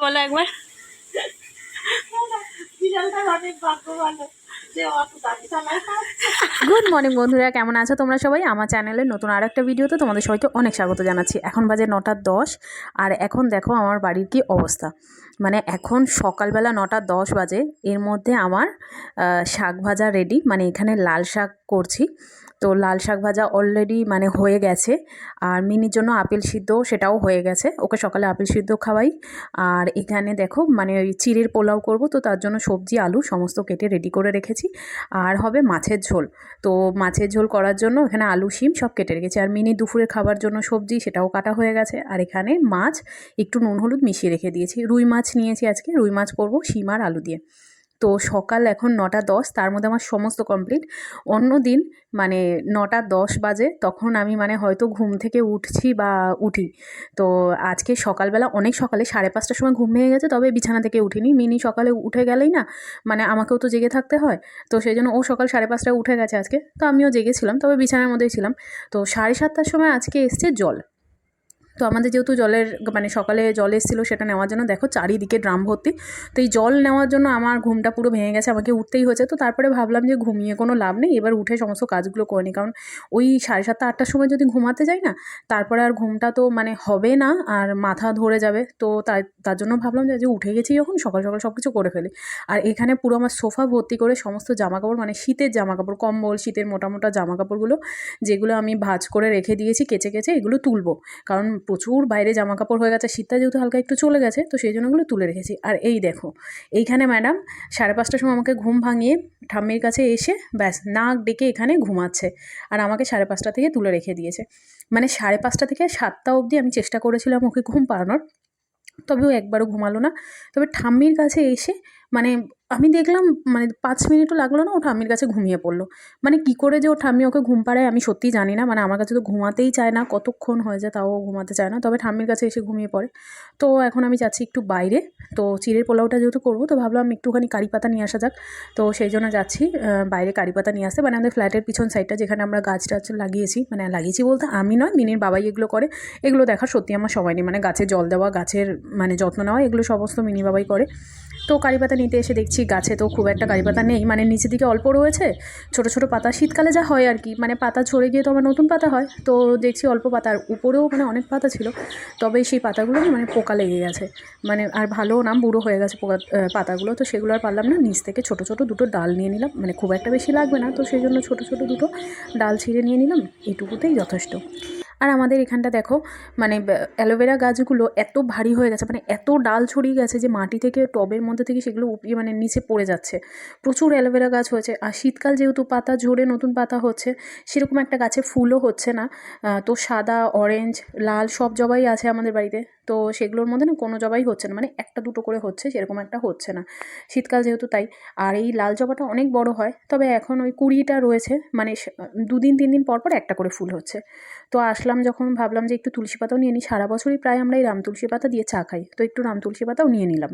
বলো একবার। Good morning বন্ধুরা, কেমন আছো তোমরা সবাই? আমার চ্যানেলের নতুন আর একটা ভিডিওতে তোমাদের সবাইকে অনেক স্বাগত জানাচ্ছি। এখন বাজে 9:10 আর এখন দেখো আমার বাড়ির কি অবস্থা। মানে এখন সকালবেলা 9:10 বাজে, এর মধ্যে আমার শাক ভাজা রেডি। মানে এখানে লাল শাক করছি, তো লাল শাক ভাজা অলরেডি মানে হয়ে গেছে। আর মিনির জন্য আপেল সিদ্ধ, সেটাও হয়ে গেছে। ওকে সকালে আপেল সিদ্ধ খাওয়াই। আর এখানে দেখো মানে ওই চিড়ের পোলাও করব, তো তার জন্য সবজি আলু সমস্ত কেটে রেডি করে রেখেছি। আর হবে মাছের ঝোল, তো মাছের ঝোল করার জন্য এখানে আলু শিম সব কেটে রেখেছি। আর মিনি দুপুরে খাবার জন্য সবজি, সেটাও কাটা হয়ে গেছে। আর এখানে মাছ একটু নুন হলুদ মিশিয়ে রেখে দিয়েছি। রুই মাছ নিয়েছি আজকে, রুই মাছ করব শিম আর আলু দিয়ে। তো সকাল এখন 9:10, তার মধ্যে আমার সমস্ত কমপ্লিট। অন্য দিন মানে 9:10 বাজে, তখন আমি মানে হয়তো ঘুম থেকে উঠছি বা উঠি। তো আজকে সকালবেলা অনেক সকালে 5:30টার সময় ঘুম ভেঙে গেছে, তবে বিছানা থেকে উঠিনি। মিনি সকালে উঠে গেলেই না মানে আমাকেও তো জেগে থাকতে হয়, তো সেই জন্য ও সকাল 5:30টায় উঠে গেছে আজকে। তো আমিও জেগেছিলাম, তবে বিছানার মধ্যেই ছিলাম। তো 7:30টার সময় আজকে এসছে জল। তো আমাদের যেহেতু জলের মানে সকালে জল এসেছিলো, সেটা নেওয়ার জন্য দেখো চারিদিকে ড্রাম ভর্তি। তো এই জল নেওয়ার জন্য আমার ঘুমটা পুরো ভেঙে গেছে, আমাকে উঠতেই হয়েছে। তো তারপরে ভাবলাম যে ঘুমিয়ে কোনো লাভ নেই, এবার উঠে সমস্ত কাজগুলো করে নিই। কারণ ওই 7:30 8টার সময় যদি ঘুমাতে যাই না, তারপরে আর ঘুমটা তো মানে হবে না, আর মাথা ধরে যাবে। তো তার জন্য ভাবলাম যে উঠে গেছি যখন, সকাল সকাল সব কিছু করে ফেলি। আর এখানে পুরো আমার সোফা ভর্তি করে সমস্ত জামাকাপড়, মানে শীতের জামাকাপড়, কম্বল, শীতের মোটা মোটা জামাকাপড়গুলো যেগুলো আমি ভাঁজ করে রেখে দিয়েছি কেচে কেচে, এগুলো তুলবো। কারণ প্রচুর বাইরে জামা কাপড় হয়ে গেছে, শীতটা যেহেতু হালকা একটু চলে গেছে, তো সেই জন্য ওগুলো তুলে রেখেছি। আর এই দেখো এইখানে ম্যাডাম 5:30টার সময় আমাকে ঘুম ভাঙিয়ে ঠাম্মির কাছে এসে ব্যাস নাক ডেকে এখানে ঘুমাচ্ছে। আর আমাকে 5:30টা থেকে তুলে রেখে দিয়েছে। মানে 5:30টা থেকে 7টা অবধি আমি চেষ্টা করেছিলাম ওকে ঘুম পাড়ানোর, তবে ও একবারও ঘুমালো না। তবে ঠাম্মির কাছে এসে মানে আমি দেখলাম মানে 5 মিনিটও লাগলো না, ও ঠাম্মির কাছে ঘুমিয়ে পড়লো। মানে কী করে যে ও ঠাম্মি ওকে ঘুম পাড়ায় আমি সত্যিই জানি না। মানে আমার কাছে তো ঘুমাতেই চায় না, কতক্ষণ হয়ে যায় তাও ঘুমাতে চায় না, তবে ঠাম্মির কাছে এসে ঘুমিয়ে পড়ে। তো এখন আমি যাচ্ছি একটু বাইরে। তো চিড়ের পোলাওটা যেহেতু করবো, তো ভাবলাম একটুখানি কারি পাতা নিয়ে আসা যাক। তো সেই জন্য যাচ্ছি বাইরে কারি পাতা নিয়ে আসতে। মানে আমাদের ফ্ল্যাটের পিছন সাইডটা, যেখানে আমরা গাছ টাছ লাগিয়েছি, মানে লাগিয়েছি বলতে আমি নয়, মিনির বাবাই এগুলো করে। এগুলো দেখার সত্যি আমার সময় নেই, মানে গাছে জল দেওয়া, গাছের মানে যত্ন নেওয়া, এগুলো সমস্ত মিনি বাবাই করে। তো কারি পাতা নিতে এসে দেখছি গাছে তো খুব একটা কারি পাতা নেই, মানে নিচের দিকে অল্প রয়েছে ছোটো ছোটো পাতা, শীতকালে যা হয় আর কি, মানে পাতা ঝরে গিয়ে তো আবার নতুন পাতা হয়। তো দেখছি অল্প পাতা, আর উপরেও মানে অনেক পাতা ছিল, তবে সেই পাতাগুলো না মানে পোকা লেগে গেছে। মানে আর ভালো না, বুড়ো হয়ে গেছে পোকা পাতাগুলো। তো সেগুলো আর পারলাম না, নিচ থেকে ছোটো ছোটো দুটো ডাল নিয়ে নিলাম, মানে খুব একটা বেশি লাগবে না, তো সেই জন্য ছোটো ছোটো দুটো ডাল ছিঁড়ে নিয়ে নিলাম, এটুকুতেই যথেষ্ট। আর আমাদের এখানটা দেখো মানে অ্যালোভেরা গাছগুলো এত ভারী হয়ে গেছে, মানে এত ডাল ছড়িয়ে গেছে যে মাটি থেকে টবের মধ্যে থেকে সেগুলো উপড়িয়ে মানে নিচে পড়ে যাচ্ছে। প্রচুর অ্যালোভেরা গাছ হয়েছে। আর শীতকাল যেহেতু পাতা ঝরে নতুন পাতা হচ্ছে, সেরকম একটা গাছে ফুলও হচ্ছে না। তো সাদা, অরেঞ্জ, লাল সব জবাই আছে আমাদের বাড়িতে, তো সেগুলোর মধ্যে না কোনো জবাই হচ্ছে না, মানে একটা দুটো করে হচ্ছে, সেরকম একটা হচ্ছে না শীতকাল যেহেতু, তাই। আর এই লাল জবাটা অনেক বড় হয়, তবে এখন ওই 20টা রয়েছে, মানে 2 দিন 3 দিন পর পর একটা করে ফুল হচ্ছে। তো আসলাম যখন, ভাবলাম যে একটু তুলসী পাতাও নিয়ে নিই। সারা বছরই প্রায় আমরা এই রাম তুলসী পাতা দিয়ে চা খাই, তো একটু রাম তুলসী পাতাও নিয়ে নিলাম।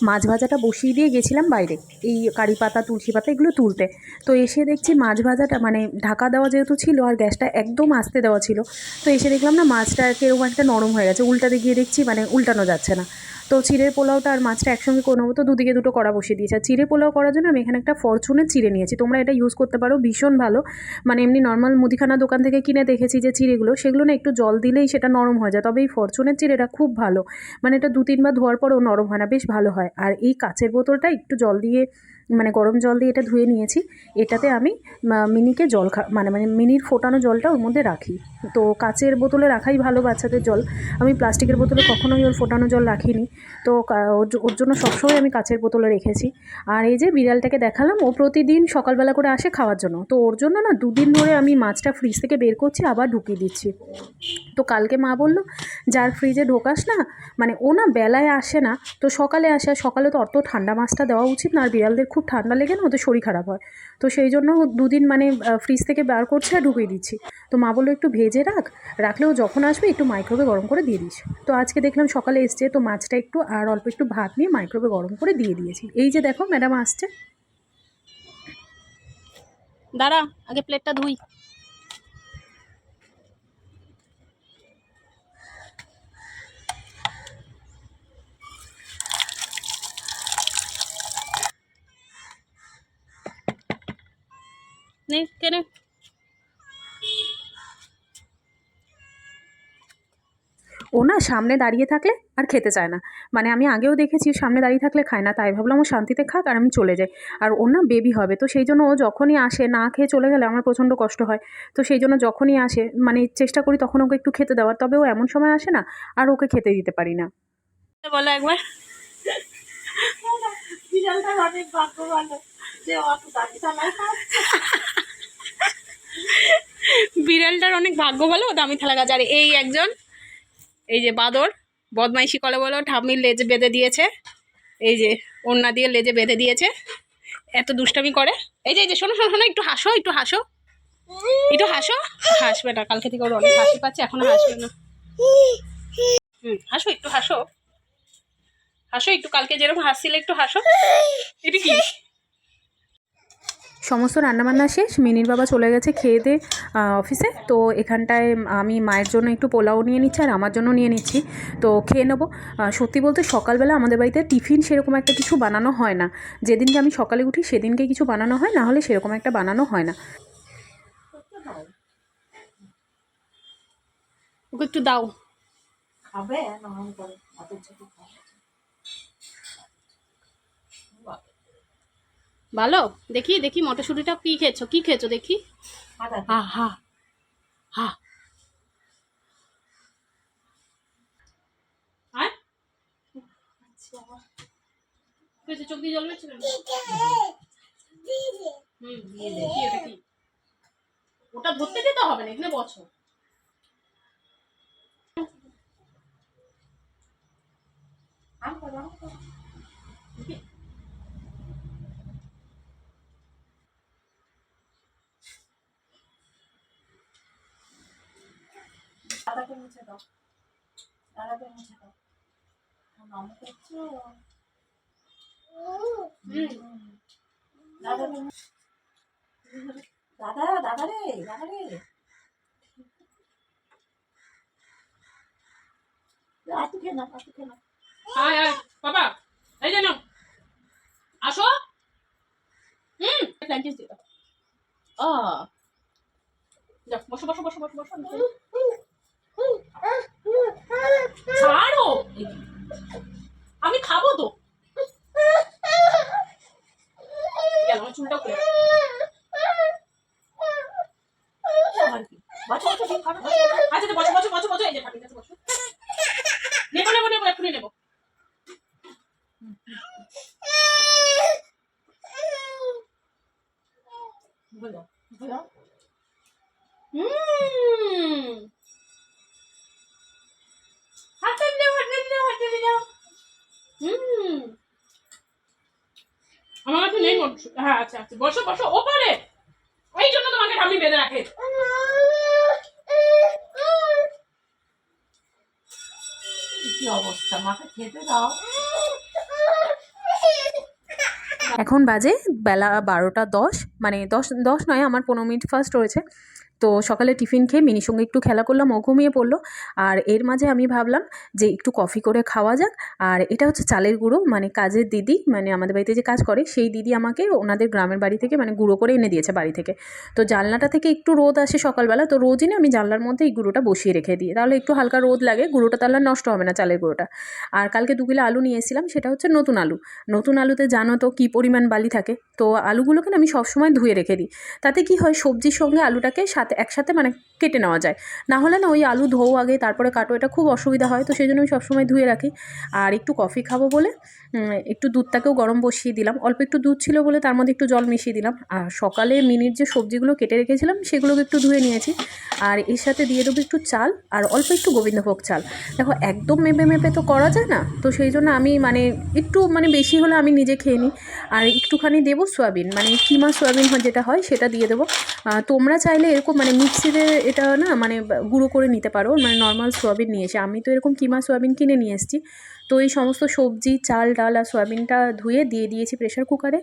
মাছ ভাজাটা বসিয়ে দিয়ে গেছিলাম বাইরে, এই কারি পাতা, তুলসী পাতা এগুলো তুলতে। তো এসে দেখছি মাছ ভাজাটা মানে ঢাকা দেওয়া যেহেতু ছিল, আর গ্যাসটা একদম আস্তে দেওয়া ছিল, তো এসে দেখলাম না মাছটা কীরকম একটা নরম হয়ে গেছে। উল্টাতে গিয়ে দেখছি মানে উল্টানো যাচ্ছে না। তো চিড়ের পোলাওটা আর মাছটা একসঙ্গে করে নেবো, তো দুদিকে দুটো কড়া বসিয়ে দিয়েছি। আর চিড়ে পোলাও করার জন্য আমি এখানে একটা ফরচুনের চিড়ে নিয়েছি, তোমরা এটা ইউজ করতে পারো, ভীষণ ভালো। মানে এমনি নর্মাল মুদিখানা দোকান থেকে কিনে দেখেছি যে চিড়েগুলো, সেগুলো না একটু জল দিলেই সেটা নরম হয়ে যায়, তবে এই ফরচুনের চিড়েটা খুব ভালো। মানে এটা 2-3 বার ধোয়ার পরেও নরম হয় না, বেশ ভালো হয়। আর এই কাচের বোতলটা একটু জল দিয়ে মানে গরম জল দিয়ে এটা ধুয়ে নিয়েছি। এটাতে আমি মিনিকে জল মানে মিনির ফোটানো জলটা ওর মধ্যে রাখি। তো কাচের বোতলে রাখাই ভালো বাচ্চাদের জল, আমি প্লাস্টিকের বোতলে কখনোই ওর ফোটানো জল রাখিনি। তো ওর জন্য সবসময় আমি কাচের বোতলে রেখেছি। আর এই যে বিড়ালটাকে দেখালাম, ও প্রতিদিন সকালবেলা করে আসে খাওয়ার জন্য, তো ওর জন্য না 2 দিন ধরে আমি মাছটা ফ্রিজ থেকে বের করছি, আবার ঢুকিয়ে দিচ্ছি। তো কালকে মা বললো, যার ফ্রিজে ঢোকাস না, মানে ও না বেলায় আসে না, তো সকালে আসে। আর সকালে তো অত ঠান্ডা মাছটা দেওয়া উচিত না, আর বিড়ালদের খুব ঠান্ডা লেগে না ওদের শরীর খারাপ হয়। তো সেই জন্য 2 দিন মানে ফ্রিজ থেকে বার করছে আর ঢুকিয়ে দিচ্ছি। তো মা বললো একটু ফ্রিজে রাখলেও যখন আসবে একটু মাইক্রোওয়েভে গরম করে দিয়ে দিস। তো আজকে দেখলাম সকালে এসছে, তো মাছটা একটু আর অল্প একটু ভাত নিয়ে মাইক্রোওয়েভে গরম করে দিয়ে দিয়েছি। এই যে দেখো ম্যাডাম আসছে। দাঁড়া, আগে প্লেটটা ধুই। নে কেনে ও না সামনে দাঁড়িয়ে থাকলে আর খেতে চায় না, মানে আমি আগেও দেখেছি সামনে দাঁড়িয়ে থাকলে খায় না, তাই ভাবলাম ও শান্তিতে খাক আর আমি চলে যাই। আর ও না বেবি হবে, তো সেই জন্য ও যখনই আসে না খেয়ে চলে গেলে আমার প্রচণ্ড কষ্ট হয়। তো সেই জন্য যখনই আসে মানে চেষ্টা করি তখন ওকে একটু খেতে দেওয়ার, তবে ও এমন সময় আসে না আর ওকে খেতে দিতে পারি না। বলো একবার। বিড়ালটার অনেক ভাগ্য বলো, দামি থালা গাছ। আর এই একজন, এই যে বাদর, বদমাইশি করে বলো, ঠাম্মির লেজে বেঁধে দিয়েছে, এই যে ওড়না দিয়ে লেজে বেঁধে দিয়েছে, এত দুষ্টামি করে। এই যে শোনো শোনো শোনো, একটু হাসো, একটু হাসো, একটু হাসো। হাসবে না, কালকে থেকে ওর অনেক হাসি পাচ্ছে, এখনো হাসবে না। হাসো, একটু হাসো, হাসো একটু, কালকে যেরকম হাসছিলে একটু হাসো। এটা কি? সমস্ত রান্নাবান্না শেষ, মিনির বাবা চলে গেছে খেয়ে দিয়ে অফিসে। তো এখানটায় আমি মায়ের জন্য একটু পোলাও নিয়ে নিচ্ছি আর আমার জন্য নিয়ে নিচ্ছি, তো খেয়ে নেবো। সত্যি বলতে সকালবেলা আমাদের বাড়িতে টিফিন সেরকম একটা কিছু বানানো হয় না। যেদিনকে আমি সকালে উঠি সেদিনকে কিছু বানানো হয়, না হলে সেরকম একটা বানানো হয় না। ওকে একটু দাও। খাবে ভালো, দেখি দেখি মটরশুঁটিটা কি খেয়েছো, কি খেয়েছো দেখি। হা হা হা। চোখ দিয়ে জল বেরোচ্ছে কেন? ওটা ধরতে যেতে হবে না, এখানে বসো। দাদাকে মুছে দাও, দাদাকে মুছে দাও। মামা করছো দাদা, দাদা রে, দাদা রে, আতু খেয়ে না, আতু খেয়ে না। আয় আয় বাবা, এই যে নাও, আসো। প্ল্যান্টিস দিও। যাও, বসো বসো বসো বসো বসো। ছাড়ো, আমি খাবো তো। আমার চুলটাও করে। আচ্ছা তো বসো বসো বসো বসো, এই যে ঠাকুর কাছে বসো। নেবো নেবো নেবো, এক্ষুনি নেবো। বলো বলো। হাতে দাও, হাতে দাও, হাতে দাও। আমার কাছে নেই মটর। হ্যাঁ আচ্ছা আচ্ছা, বসো বসো ওপরে। এই জন্য তোমাকে ঠাম্মি বেঁধে রাখে। কি অবস্থা, মাকে খেতে দাও। এখন বাজে বেলা 12টা 10, মানে 10 নয়, আমার 15 মিনিট ফার্স্ট রয়েছে। তো সকালে টিফিন খেয়ে মিনির সঙ্গে একটু খেলা করলাম, ও ঘুমিয়ে পড়লো। আর এর মাঝে আমি ভাবলাম যে একটু কফি করে খাওয়া যাক। আর এটা হচ্ছে চালের গুঁড়ো, মানে কাজের দিদি, মানে আমাদের বাড়িতে যে কাজ করে সেই দিদি আমাকে ওনাদের গ্রামের বাড়ি থেকে মানে গুঁড়ো করে এনে দিয়েছে বাড়ি থেকে। তো জানলাটা থেকে একটু রোদ আসে সকালবেলা, তো রোজই না আমি জানলার মধ্যে এই গুঁড়োটা বসিয়ে রেখে দিই, তাহলে একটু হালকা রোদ লাগে, গুঁড়োটা তাহলে নষ্ট হবে না, চালের গুঁড়োটা। আর কালকে 2 কিলো আলু নিয়ে এসেছিলাম, সেটা হচ্ছে নতুন আলু। নতুন আলুতে জানো তো কী পরিমাণ বালি থাকে, তো আলুগুলোকে না আমি সবসময় ধুয়ে রেখে দিই। তাতে কি হয়, সবজির সঙ্গে আলুটাকে একসাথে মানে কেটে নেওয়া যায়। না হলে না ওই আলু ধোও আগে তারপরে কাটো, এটা খুব অসুবিধা হয়। তো সেই জন্য আমি সবসময় ধুয়ে রাখি। আর একটু কফি খাবো বলে একটু দুধটাকেও গরম বসিয়ে দিলাম, অল্প একটু দুধ ছিল বলে তার মধ্যে একটু জল মিশিয়ে দিলাম। আর সকালে মিনির যে সবজিগুলো কেটে রেখেছিলাম সেগুলোকে একটু ধুয়ে নিয়েছি। আর এর সাথে দিয়ে দেবো একটু চাল আর অল্প একটু গোবিন্দভোগ চাল। দেখো একদম মেপে মেপে তো করা যায় না, তো সেই জন্য আমি মানে একটু মানে বেশি হলে আমি নিজে খেয়ে নিই। আর একটুখানি দেবো সয়াবিন, মানে কিমা সয়াবিন যেটা হয় সেটা দিয়ে দেবো। তোমরা চাইলে এরকম মানে মিক্সিতে এটা না মানে গুঁড়ো করে নিতে পারো, মানে নর্মাল সোয়াবিন নিয়ে এসে। আমি তো এরকম কিমা সোয়াবিন কিনে নিয়ে এসেছি। তো এই সমস্ত সবজি, চাল ডাল আর সোয়াবিনটা ধুয়ে দিয়ে দিয়েছি প্রেশার কুকারে,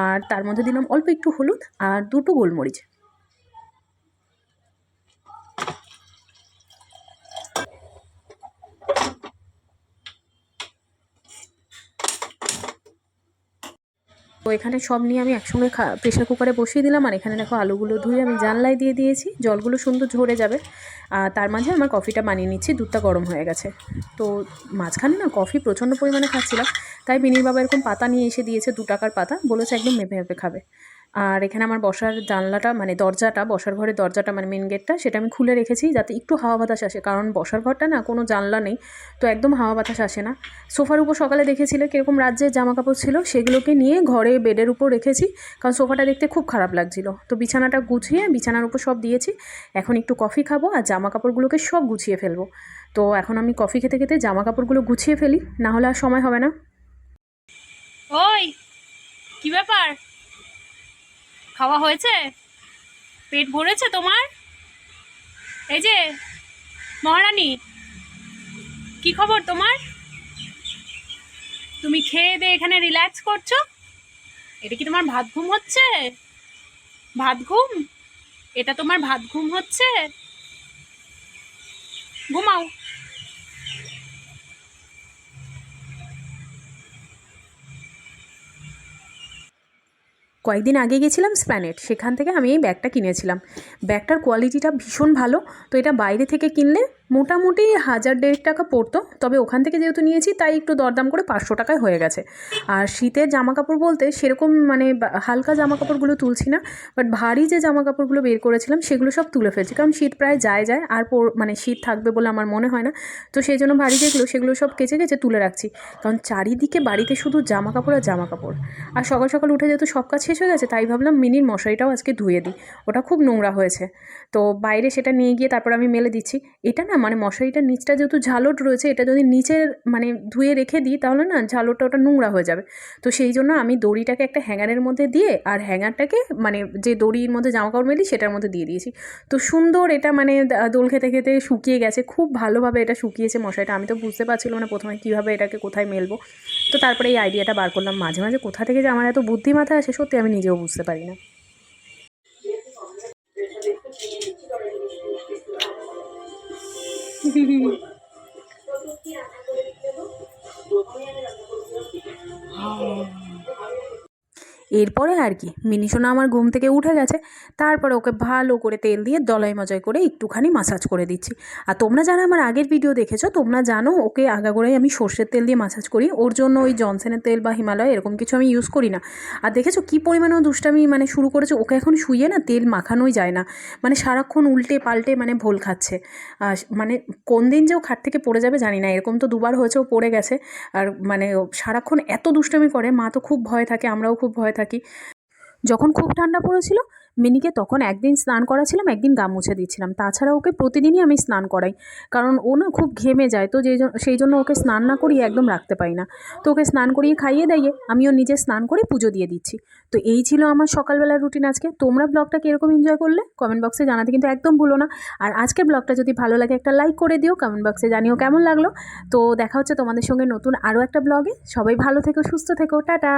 আর তার মধ্যে দিলাম অল্প একটু হলুদ আর 2টো গোলমরিচ। তো এখানে সব নিয়ে আমি একসঙ্গে প্রেশার কুকারে বসিয়ে দিলাম। আর এখানে দেখো আলুগুলো ধুয়ে আমি জানলায় দিয়ে দিয়েছি, জলগুলো সুন্দর ঝরে যাবে। আর তার মাঝে আমার কফিটা বানিয়ে নিচ্ছি, দুধটা গরম হয়ে গেছে। তো মাঝখানে না কফি প্রচণ্ড পরিমাণে খাচ্ছিলাম, তাই বিনির বাবা এরকম পাতা নিয়ে এসে দিয়েছে, 2 টাকার পাতা, বলেছে একদম মেপে মেপে খাবে। আর এখানে আমার বসার জানলাটা মানে দরজাটা, বসার ঘরের দরজাটা মানে মেন গেটটা, সেটা আমি খুলে রেখেছি যাতে একটু হাওয়া বাতাস আসে, কারণ বসার ঘরটা না কোনো জানলা নেই, তো একদম হাওয়া বাতাস আসে না। সোফার উপর সকালে দেখেছিলে কীরকম রাজ্যের জামা কাপড় ছিল, সেগুলোকে নিয়ে ঘরে বেডের উপর রেখেছি, কারণ সোফাটা দেখতে খুব খারাপ লাগছিল। তো বিছানাটা গুছিয়ে বিছানার উপর সব দিয়েছি। এখন একটু কফি খাবো আর জামা কাপড়গুলোকে সব গুছিয়ে ফেলবো। তো এখন আমি কফি খেতে খেতে জামা কাপড়গুলো গুছিয়ে ফেলি, না হলে আর সময় হবে না। ওই কি ব্যাপার, খাওয়া হয়েছে? পেট ভরেছে তোমার? এই যে মহারানী, কি খবর তোমার? তুমি খেয়ে দিয়ে এখানে রিল্যাক্স করছো? এটা কি তোমার ভাত ঘুম হচ্ছে? ভাত ঘুম? এটা তোমার ভাত ঘুম হচ্ছে? ঘুমাও। কয়েকদিন আগে গেছিলাম স্প্ল্যানেড, সেখান থেকে আমি এই ব্যাগটা কিনেছিলাম। ব্যাগটার কোয়ালিটিটা ভীষণ ভালো। তো এটা বাইরে থেকে কিনলে মোটামুটি 1000-1500 টাকা পড়তো, তবে ওখান থেকে যেহেতু নিয়েছি তাই একটু দরদাম করে 500 টাকায় হয়ে গেছে। আর শীতের জামা কাপড় বলতে সেরকম মানে হালকা জামা কাপড়গুলো তুলছি না, বাট ভারী যে জামা কাপড়গুলো বের করেছিলাম সেগুলো সব তুলে ফেলছি, কারণ শীত প্রায় যায় আর মানে শীত থাকবে বলে আমার মনে হয় না। তো সেই জন্য ভারী যেগুলো সেগুলো সব কেচে কেচে তুলে রাখছি, কারণ চারিদিকে বাড়িতে শুধু জামা কাপড় আর জামা কাপড়। আর সকাল সকাল উঠে যেহেতু সব কাজ শেষ হয়ে গেছে, তাই ভাবলাম মিনির মশারিটাও আজকে ধুয়ে দিই, ওটা খুব নোংরা হয়েছে। তো বাইরে সেটা নিয়ে গিয়ে তারপর আমি মেলে দিচ্ছি। এটা না মানে মশারিটার নিচটা যেহেতু ঝালট রয়েছে, এটা যদি নিচের মানে ধুয়ে রেখে দিই তাহলে না ঝালটটা ওটা নোংরা হয়ে যাবে। তো সেই জন্য আমি দড়িটাকে একটা হ্যাঙ্গারের মধ্যে দিয়ে, আর হ্যাঙ্গারটাকে মানে যে দড়ির মধ্যে জামা কাপড় মেলি সেটার মধ্যে দিয়ে দিয়েছি। তো সুন্দর এটা মানে দোল খেতে খেতে শুকিয়ে গেছে, খুব ভালোভাবে এটা শুকিয়েছে মশারিটা। আমি তো বুঝতে পারছিলাম না প্রথমে কীভাবে এটাকে কোথায় মেলবো। তো তারপরে এই আইডিয়াটা বার করলাম। মাঝে মাঝে কোথা থেকে যে আমার এত বুদ্ধি মাথায় আসে, সত্যি আমি নিজেও বুঝতে পারি না। এরপরে আর কি মিনিসোনা আমার ঘুম থেকে উঠে গেছে, তারপরে ওকে ভালো করে তেল দিয়ে দলাই মজাই করে একটুখানি মাসাজ করে দিচ্ছি। আর তোমরা যারা আমার আগের ভিডিও দেখেছো তোমরা জানো ওকে আগাগোড়াই আমি সর্ষের তেল দিয়ে মাসাজ করি, ওর জন্য ওই জনসনের তেল বা হিমালয় এরকম কিছু আমি ইউজ করি না। আর দেখেছো কী পরিমাণে ও দুষ্টামি মানে শুরু করেছে, ওকে এখন শুইয়ে না তেল মাখানোই যায় না, মানে সারাক্ষণ উল্টে পাল্টে মানে ভোল খাচ্ছে। মানে কোন দিন যে ও খাট থেকে পড়ে যাবে জানি না, এরকম তো 2বার হয়েছে ও পড়ে গেছে। আর মানে ও সারাক্ষণ এত দুষ্টামি করে, মা তো খুব ভয় থাকে, আমরাও খুব ভয় থাকি। যখন খুব ঠান্ডা পড়েছিল মিনিকে, তখন একদিন স্নান করাছিলাম, একদিন গা মুছে দিচ্ছিলাম। তাছাড়া ওকে প্রতিদিনই আমি স্নান করাই, কারণ ও না খুব ঘেমে যায়, তো সেই জন্য ওকে স্নান না করিয়ে একদম রাখতে পারি না। তো ওকে স্নান করিয়ে খাইয়ে দাইয়ে আমিও নিজে স্নান করে পুজো দিয়ে দিচ্ছি। তো এই ছিল আমার সকালবেলার রুটিন আজকে। তোমরা ব্লগটা কীরকম এনজয় করলে কমেন্ট বক্সে জানাতে কিন্তু একদম ভুলো না। আর আজকের ব্লগটা যদি ভালো লাগে একটা লাইক করে দিও, কমেন্ট বক্সে জানিও কেমন লাগলো। তো দেখা হচ্ছে তোমাদের সঙ্গে নতুন আরও একটা ব্লগে। সবাই ভালো থেকো, সুস্থ থেকো, টাটা।